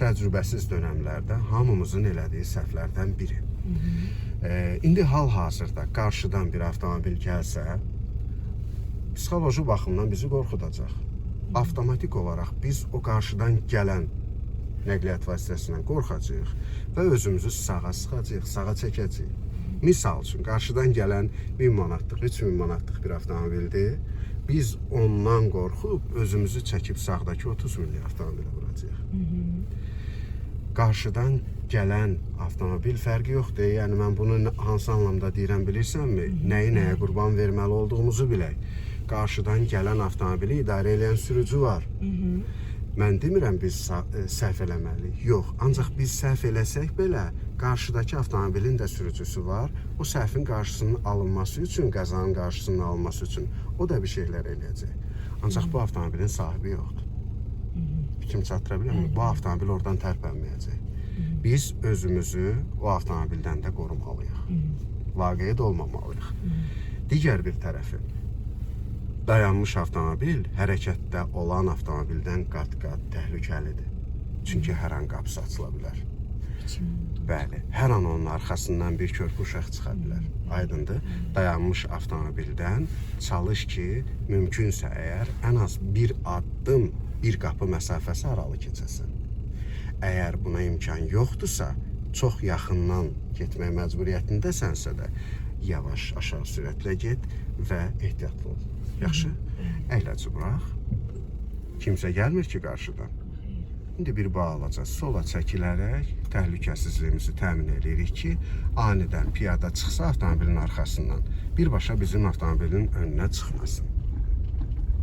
təcrübəsiz dönəmlərdə hamımızın elədiyi səhvlərdən biri. İndi hal-hazırda qarşıdan bir avtomobil gəlsə, psixoloji baxımdan bizi qorxudacaq. Avtomatik olaraq biz o qarşıdan gələn nəqliyyat vasitəsindən qorxacağıq və özümüzü sağa sıxacağıq, sağa çəkəcəyik. Misal üçün, qarşıdan gələn 1000 manatlıq, 3000 manatlıq bir avtomobildir. Biz ondan qorxub, özümüzü çəkib sağdakı 30 minlik avtomobilə vuracağıq. Qarşıdan gələn avtomobil fərqi yoxdur. Yəni, mən bunu hansı anlamda deyirəm bilirsənmi? Nəyə qurban verməli olduğumuzu bilək. Qarşıdan gələn avtomobili idarə edən sürücü var. Mən demirəm biz səhv eləməliyik. Yox, ancaq biz səhv eləsək belə, qarşıdakı avtomobilin də sürücüsü var. O səhvin qarşısının alınması üçün, qəzanın qarşısının alınması üçün o da bir şeylər eləyəcək. Ancaq bu avtomobilin sahibi yoxdur. Kim çatdıra bilərmi? Bu avtomobil oradan tərpənməyəcək. Biz özümüzü o avtomobildən də qorumalıyıq. Laqeyd olmamalıyıq. Digər bir tərəfi, dayanmış avtomobil hərəkətdə olan avtomobildən qat-qat təhlükəlidir. Çünki hər an qapısı açıla bilər. Bəli, hər an onun arxasından bir körpü uşaq çıxa bilər. Aydındır, dayanmış avtomobildən çalış ki, mümkünsə əgər ən az bir addım, bir qapı məsafəsi aralı keçəsən. Əgər buna imkan yoxdursa, çox yaxından getmək məcburiyyətindəsənsə də, yavaş aşağı sürətlə get və ehtiyatlı ol. Yaxşı, əyləci burax. Kimsə gəlmir ki, qarşıdan. İndi bir bağlaca sola çəkilərək təhlükəsizliyimizi təmin edirik ki, anidən piyada çıxsa avtomobilin arxasından birbaşa bizim avtomobilin önünə çıxmasın.